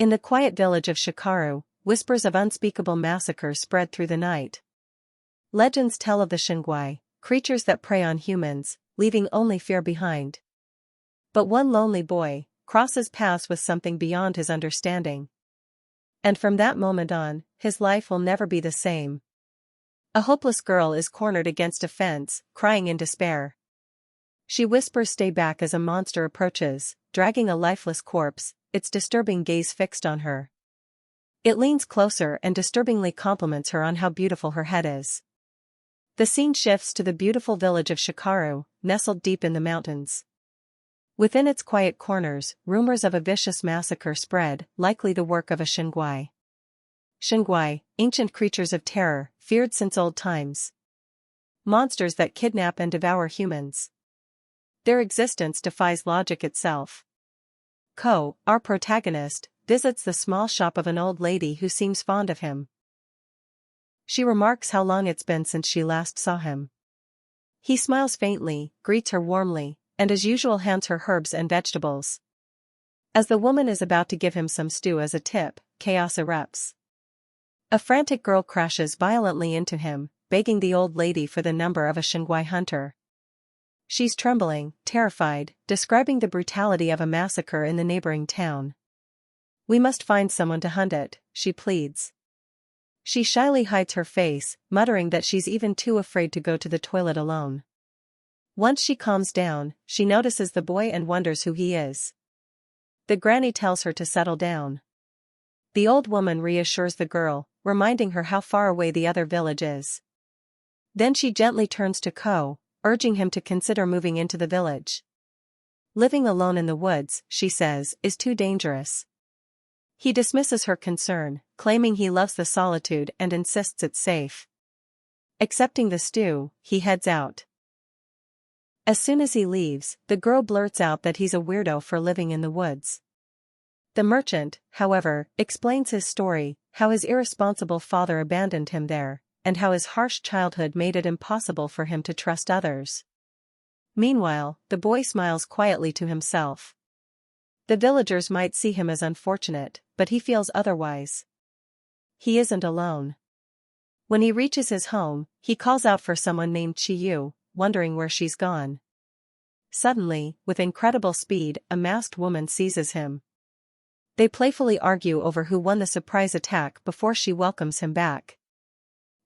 In the quiet village of Shikaru, whispers of unspeakable massacres spread through the night. Legends tell of the Shingwai, creatures that prey on humans, leaving only fear behind. But one lonely boy crosses paths with something beyond his understanding. And from that moment on, his life will never be the same. A hopeless girl is cornered against a fence, crying in despair. She whispers, "Stay back," as a monster approaches, dragging a lifeless corpse, its disturbing gaze fixed on her. It leans closer and disturbingly compliments her on how beautiful her head is. The scene shifts to the beautiful village of Shikaru, nestled deep in the mountains. Within its quiet corners, rumors of a vicious massacre spread, likely the work of a Shingwai. Shingwai, ancient creatures of terror, feared since old times. Monsters that kidnap and devour humans. Their existence defies logic itself. Kou, our protagonist, visits the small shop of an old lady who seems fond of him. She remarks how long it's been since she last saw him. He smiles faintly, greets her warmly, and as usual hands her herbs and vegetables. As the woman is about to give him some stew as a tip, chaos erupts. A frantic girl crashes violently into him, begging the old lady for the number of a Shingwai hunter. She's trembling, terrified, describing the brutality of a massacre in the neighboring town. "We must find someone to hunt it," she pleads. She shyly hides her face, muttering that she's even too afraid to go to the toilet alone. Once she calms down, she notices the boy and wonders who he is. The granny tells her to settle down. The old woman reassures the girl, reminding her how far away the other village is. Then she gently turns to Kou, urging him to consider moving into the village. Living alone in the woods, she says, is too dangerous. He dismisses her concern, claiming he loves the solitude and insists it's safe. Accepting the stew, he heads out. As soon as he leaves, the girl blurts out that he's a weirdo for living in the woods. The merchant, however, explains his story, how his irresponsible father abandoned him there, and how his harsh childhood made it impossible for him to trust others. Meanwhile, the boy smiles quietly to himself. The villagers might see him as unfortunate, but he feels otherwise. He isn't alone. When he reaches his home, he calls out for someone named Chiu, wondering where she's gone. Suddenly, with incredible speed, a masked woman seizes him. They playfully argue over who won the surprise attack before she welcomes him back.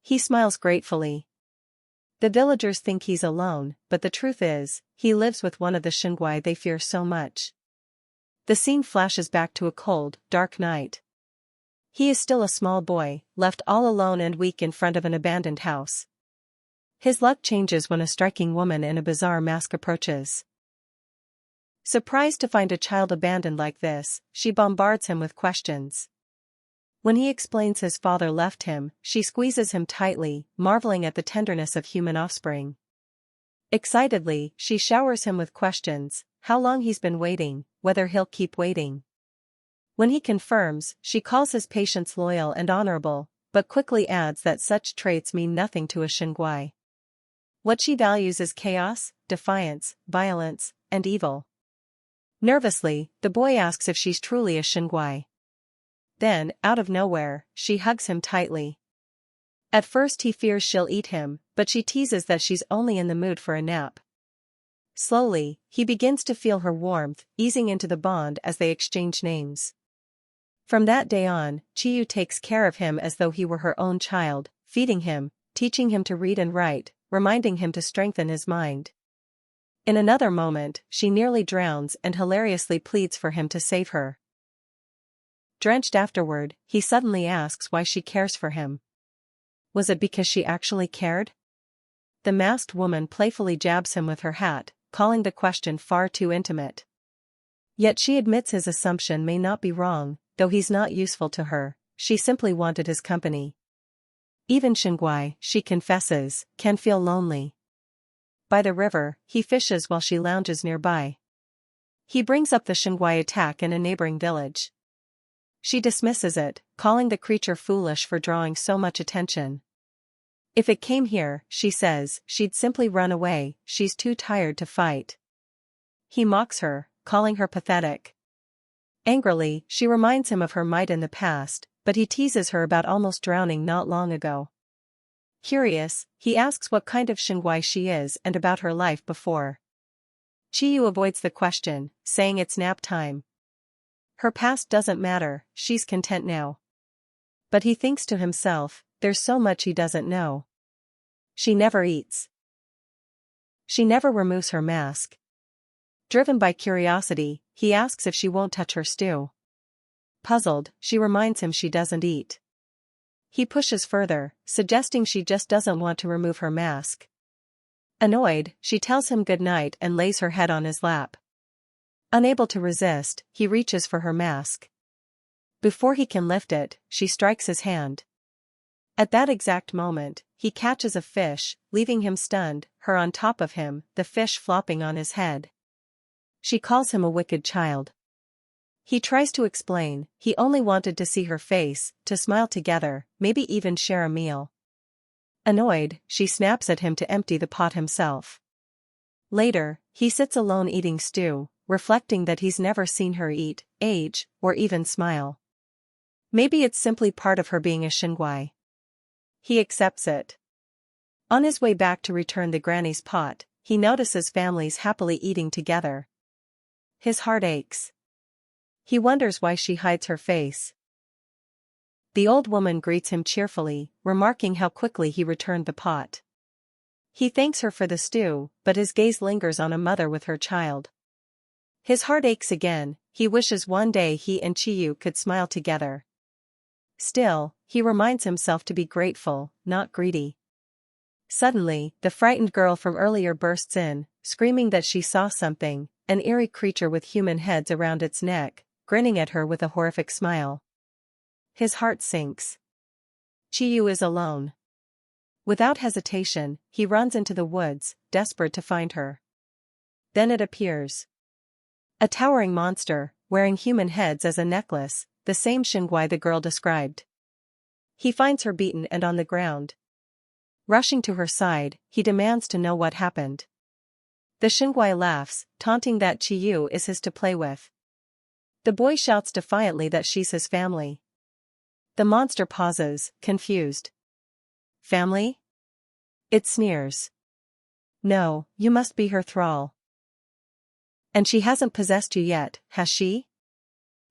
He smiles gratefully. The villagers think he's alone, but the truth is, he lives with one of the Shingwai they fear so much. The scene flashes back to a cold, dark night. He is still a small boy, left all alone and weak in front of an abandoned house. His luck changes when a striking woman in a bizarre mask approaches. Surprised to find a child abandoned like this, she bombards him with questions. When he explains his father left him, she squeezes him tightly, marveling at the tenderness of human offspring. Excitedly, she showers him with questions, how long he's been waiting, whether he'll keep waiting. When he confirms, she calls his patience loyal and honorable, but quickly adds that such traits mean nothing to a Shingwai. What she values is chaos, defiance, violence, and evil. Nervously, the boy asks if she's truly a Shingwai. Then, out of nowhere, she hugs him tightly. At first he fears she'll eat him, but she teases that she's only in the mood for a nap. Slowly, he begins to feel her warmth, easing into the bond as they exchange names. From that day on, Chiu takes care of him as though he were her own child, feeding him, teaching him to read and write, reminding him to strengthen his mind. In another moment, she nearly drowns and hilariously pleads for him to save her. Drenched afterward, he suddenly asks why she cares for him. Was it because she actually cared? The masked woman playfully jabs him with her hat, calling the question far too intimate. Yet she admits his assumption may not be wrong, though he's not useful to her, she simply wanted his company. Even Shingwai, she confesses, can feel lonely. By the river, he fishes while she lounges nearby. He brings up the Shingwai attack in a neighboring village. She dismisses it, calling the creature foolish for drawing so much attention. If it came here, she says, she'd simply run away, she's too tired to fight. He mocks her, calling her pathetic. Angrily, she reminds him of her might in the past, but he teases her about almost drowning not long ago. Curious, he asks what kind of Xingguai she is and about her life before. Chiu avoids the question, saying it's nap time. Her past doesn't matter, she's content now. But he thinks to himself, there's so much he doesn't know. She never eats. She never removes her mask. Driven by curiosity, he asks if she won't touch her stew. Puzzled, she reminds him she doesn't eat. He pushes further, suggesting she just doesn't want to remove her mask. Annoyed, she tells him good night and lays her head on his lap. Unable to resist, he reaches for her mask. Before he can lift it, she strikes his hand. At that exact moment, he catches a fish, leaving him stunned, her on top of him, the fish flopping on his head. She calls him a wicked child. He tries to explain, he only wanted to see her face, to smile together, maybe even share a meal. Annoyed, she snaps at him to empty the pot himself. Later, he sits alone eating stew, reflecting that he's never seen her eat, age, or even smile. Maybe it's simply part of her being a Xingguai. He accepts it. On his way back to return the granny's pot, he notices families happily eating together. His heart aches. He wonders why she hides her face. The old woman greets him cheerfully, remarking how quickly he returned the pot. He thanks her for the stew, but his gaze lingers on a mother with her child. His heart aches again, he wishes one day he and Chiu could smile together. Still, he reminds himself to be grateful, not greedy. Suddenly, the frightened girl from earlier bursts in, screaming that she saw something, an eerie creature with human heads around its neck, grinning at her with a horrific smile. His heart sinks. Chiu is alone. Without hesitation, he runs into the woods, desperate to find her. Then it appears. A towering monster, wearing human heads as a necklace, the same Xingguai the girl described. He finds her beaten and on the ground. Rushing to her side, he demands to know what happened. The Xingguai laughs, taunting that Chiu is his to play with. The boy shouts defiantly that she's his family. The monster pauses, confused. Family? It sneers. No, you must be her thrall. And she hasn't possessed you yet, has she?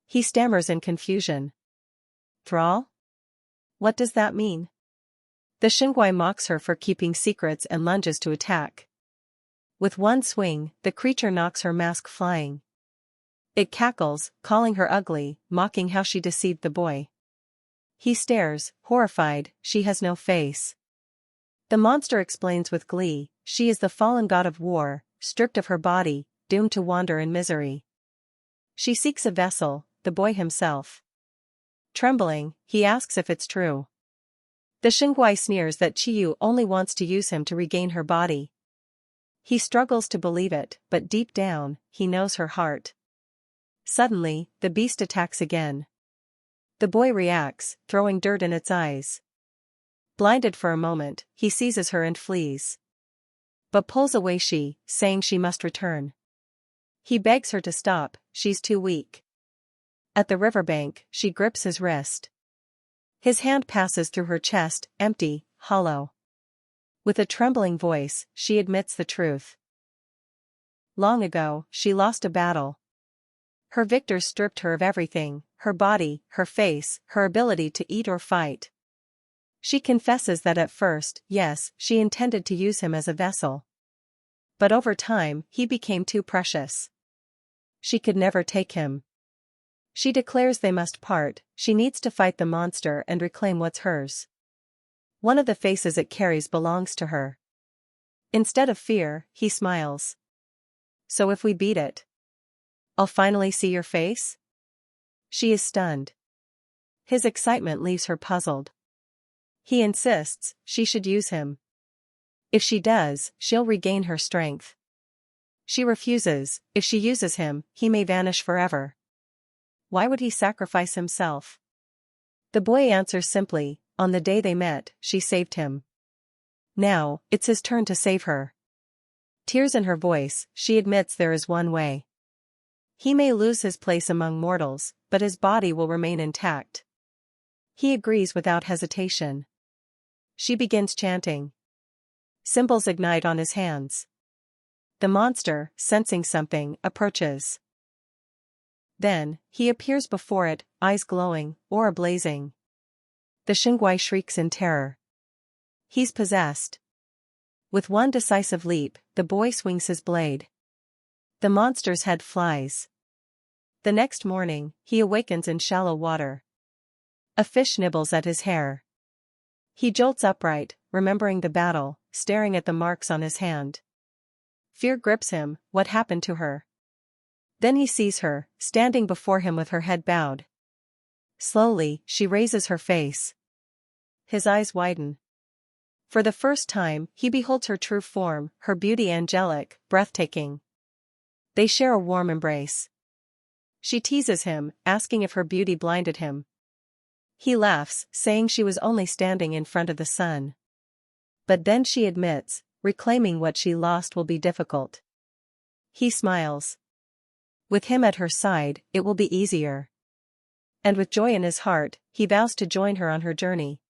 He stammers in confusion. Thrall? What does that mean? The Xingguai mocks her for keeping secrets and lunges to attack. With one swing, the creature knocks her mask flying. It cackles, calling her ugly, mocking how she deceived the boy. He stares, horrified, she has no face. The monster explains with glee, she is the fallen god of war, stripped of her body, doomed to wander in misery. She seeks a vessel, the boy himself. Trembling, he asks if it's true. The Xingguai sneers that Chiu only wants to use him to regain her body. He struggles to believe it, but deep down, he knows her heart. Suddenly, the beast attacks again. The boy reacts, throwing dirt in its eyes. Blinded for a moment, he seizes her and flees. But pulls away saying she must return. He begs her to stop, she's too weak. At the riverbank, she grips his wrist. His hand passes through her chest, empty, hollow. With a trembling voice, she admits the truth. Long ago, she lost a battle. Her victors stripped her of everything, her body, her face, her ability to eat or fight. She confesses that at first, yes, she intended to use him as a vessel. But over time, he became too precious. She could never take him. She declares they must part, she needs to fight the monster and reclaim what's hers. One of the faces it carries belongs to her. Instead of fear, he smiles. So if we beat it, I'll finally see your face? She is stunned. His excitement leaves her puzzled. He insists, she should use him. If she does, she'll regain her strength. She refuses, if she uses him, he may vanish forever. Why would he sacrifice himself? The boy answers simply, on the day they met, she saved him. Now, it's his turn to save her. Tears in her voice, she admits there is one way. He may lose his place among mortals, but his body will remain intact. He agrees without hesitation. She begins chanting. Symbols ignite on his hands. The monster, sensing something, approaches. Then, he appears before it, eyes glowing, aura blazing. The Xingguai shrieks in terror. He's possessed. With one decisive leap, the boy swings his blade. The monster's head flies. The next morning, he awakens in shallow water. A fish nibbles at his hair. He jolts upright, remembering the battle, staring at the marks on his hand. Fear grips him. What happened to her? Then he sees her, standing before him with her head bowed. Slowly, she raises her face. His eyes widen. For the first time, he beholds her true form, her beauty angelic, breathtaking. They share a warm embrace. She teases him, asking if her beauty blinded him. He laughs, saying she was only standing in front of the sun. But then she admits, reclaiming what she lost will be difficult. He smiles. With him at her side, it will be easier. And with joy in his heart, he vows to join her on her journey.